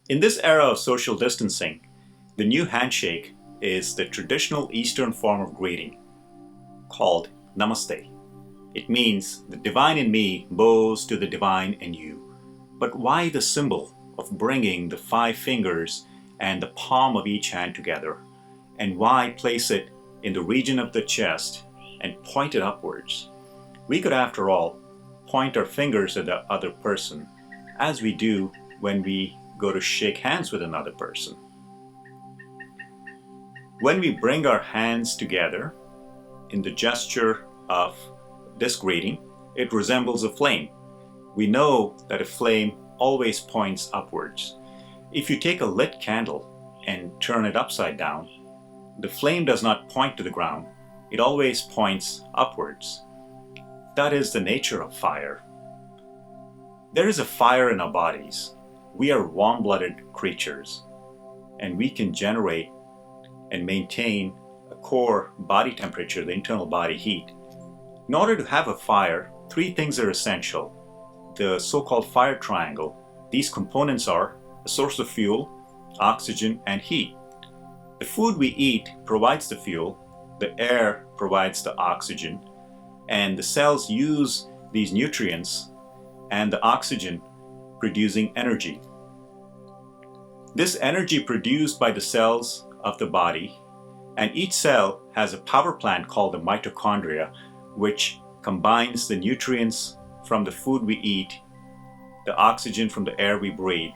In this era of social distancing, the new handshake is the traditional Eastern form of greeting called Namaste. It means the divine in me bows to the divine in you. But why the symbol of bringing the 5 fingers and the palm of each hand together? And why place it in the region of the chest and point it upwards? We could, after all, point our fingers at the other person, as we do when we go to shake hands with another person. When we bring our hands together in the gesture of this greeting, it resembles a flame. We know that a flame always points upwards. If you take a lit candle and turn it upside down, the flame does not point to the ground. It always points upwards. That is the nature of fire. There is a fire in our bodies. We are warm-blooded creatures, and we can generate and maintain a core body temperature, the internal body heat. In order to have a fire, 3 things are essential. The so-called fire triangle. These components are a source of fuel, oxygen, and heat. The food we eat provides the fuel, the air provides the oxygen, and the cells use these nutrients and the oxygen producing energy. This energy produced by the cells of the body, and each cell has a power plant called the mitochondria, which combines the nutrients from the food we eat, the oxygen from the air we breathe,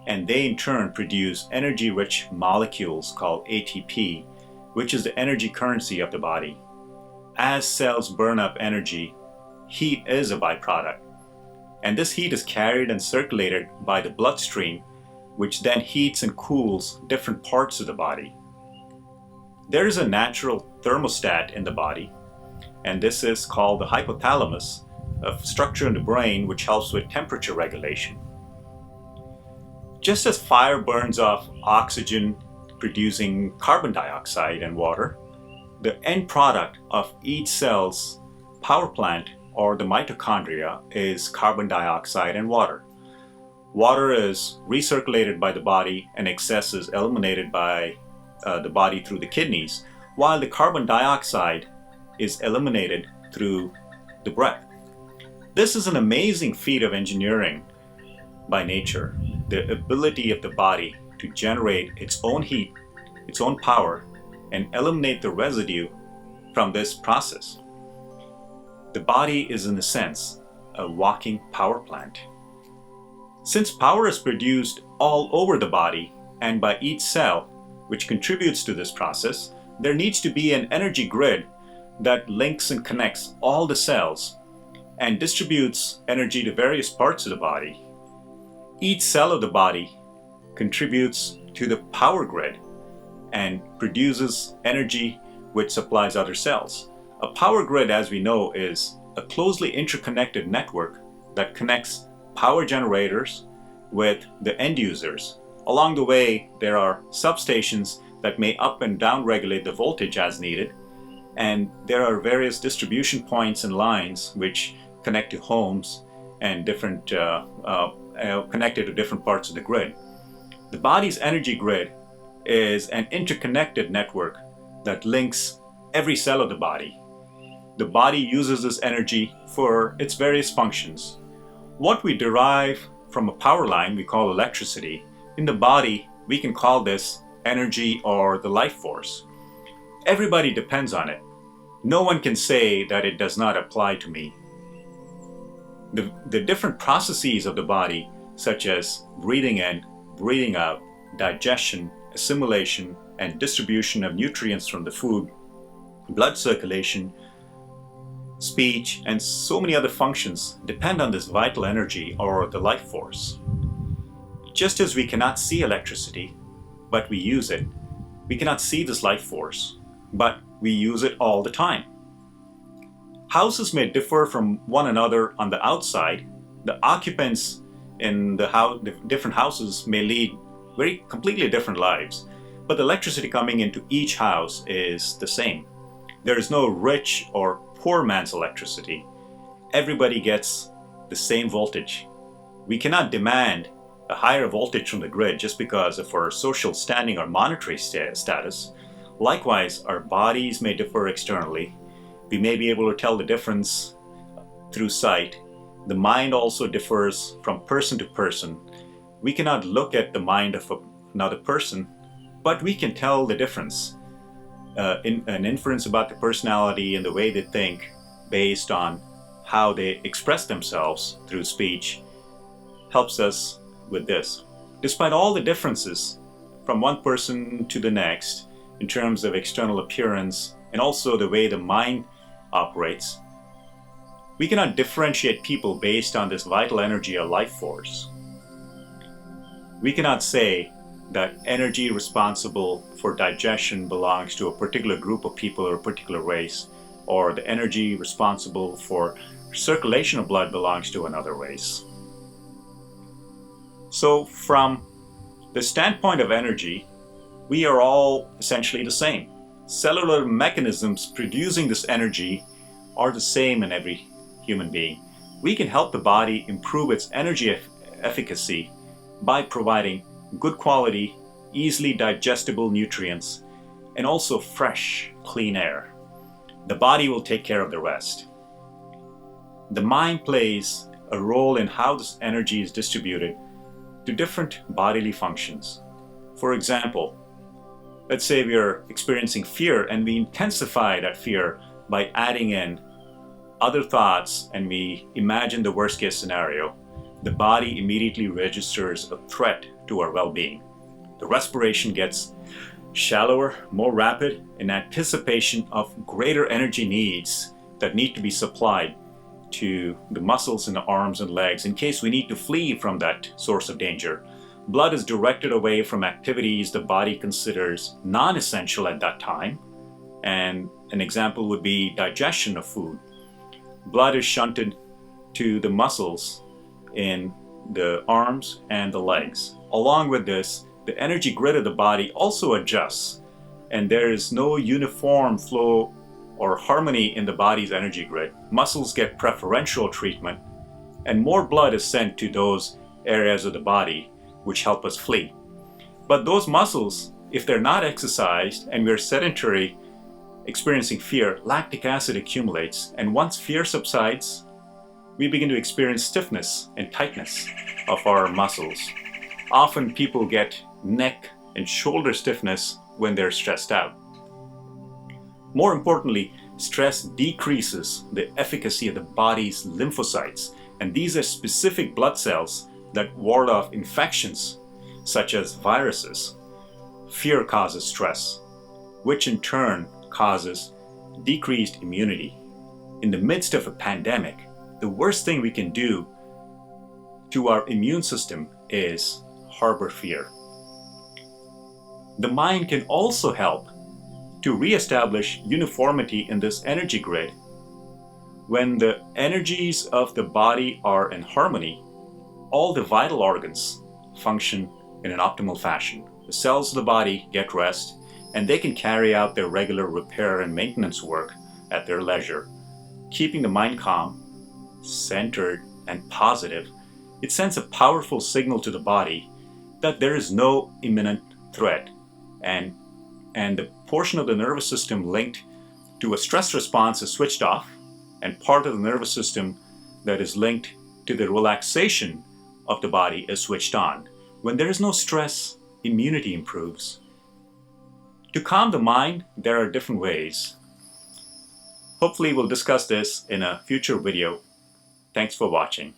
and they in turn produce energy-rich molecules called ATP, which is the energy currency of the body. As cells burn up energy, heat is a byproduct, and this heat is carried and circulated by the bloodstream, which then heats and cools different parts of the body. There is a natural thermostat in the body, and this is called the hypothalamus, a structure in the brain which helps with temperature regulation. Just as fire burns off oxygen producing carbon dioxide and water, the end product of each cell's power plant or the mitochondria is carbon dioxide and water. Water is recirculated by the body and excess is eliminated by the body through the kidneys, while the carbon dioxide is eliminated through the breath. This is an amazing feat of engineering by nature, the ability of the body to generate its own heat, its own power, and eliminate the residue from this process. The body is, in a sense, a walking power plant. Since power is produced all over the body and by each cell, which contributes to this process, there needs to be an energy grid that links and connects all the cells and distributes energy to various parts of the body. Each cell of the body contributes to the power grid and produces energy which supplies other cells. A power grid, as we know, is a closely interconnected network that connects power generators with the end users. Along the way, there are substations that may up and down regulate the voltage as needed, and there are various distribution points and lines which connect to homes and different connected to different parts of the grid. The body's energy grid is an interconnected network that links every cell of the body. The body uses this energy for its various functions. What we derive from a power line we call electricity. In the body, we can call this energy or the life force. Everybody depends on it. No one can say that it does not apply to me. The different processes of the body, such as breathing in, breathing out, digestion, assimilation, and distribution of nutrients from the food, blood circulation, speech, and so many other functions depend on this vital energy or the life force. Just as we cannot see electricity, but we use it, we cannot see this life force, but we use it all the time. Houses may differ from one another on the outside. The occupants in the different houses may lead very completely different lives, but the electricity coming into each house is the same. There is no rich or poor man's electricity. Everybody gets the same voltage. We cannot demand a higher voltage from the grid just because of our social standing or monetary status. Likewise, our bodies may differ externally. We may be able to tell the difference through sight. The mind also differs from person to person. We cannot look at the mind of another person, but we can tell the difference, an inference about the personality and the way they think based on how they express themselves through speech helps us with this. Despite all the differences from one person to the next in terms of external appearance and also the way the mind operates, we cannot differentiate people based on this vital energy or life force. We cannot say that energy responsible for digestion belongs to a particular group of people or a particular race, or the energy responsible for circulation of blood belongs to another race. So from the standpoint of energy, we are all essentially the same. Cellular mechanisms producing this energy are the same in every human being. We can help the body improve its energy efficacy by providing good quality, easily digestible nutrients, and also fresh, clean air. The body will take care of the rest. The mind plays a role in how this energy is distributed to different bodily functions. For example, let's say we are experiencing fear and we intensify that fear by adding in other thoughts and we imagine the worst case scenario. The body immediately registers a threat to our well-being. The respiration gets shallower, more rapid, in anticipation of greater energy needs that need to be supplied to the muscles in the arms and legs in case we need to flee from that source of danger. Blood is directed away from activities the body considers non-essential at that time, and an example would be digestion of food. Blood is shunted to the muscles in the arms and the legs. Along with this, the energy grid of the body also adjusts, and there is no uniform flow or harmony in the body's energy grid. Muscles get preferential treatment, and more blood is sent to those areas of the body which help us flee. But those muscles, if they're not exercised and we're sedentary, experiencing fear, lactic acid accumulates, and once fear subsides, we begin to experience stiffness and tightness of our muscles. Often people get neck and shoulder stiffness when they're stressed out. More importantly, stress decreases the efficacy of the body's lymphocytes, and these are specific blood cells that ward off infections such as viruses. Fear causes stress, which in turn causes decreased immunity. In the midst of a pandemic, the worst thing we can do to our immune system is harbor fear. The mind can also help to reestablish uniformity in this energy grid. When the energies of the body are in harmony, all the vital organs function in an optimal fashion. The cells of the body get rest, and they can carry out their regular repair and maintenance work at their leisure. Keeping the mind calm, centered, and positive, it sends a powerful signal to the body that there is no imminent threat, and the portion of the nervous system linked to a stress response is switched off, and part of the nervous system that is linked to the relaxation of the body is switched on. When there is no stress, immunity improves. To calm the mind, there are different ways. Hopefully we'll discuss this in a future video. Thanks for watching.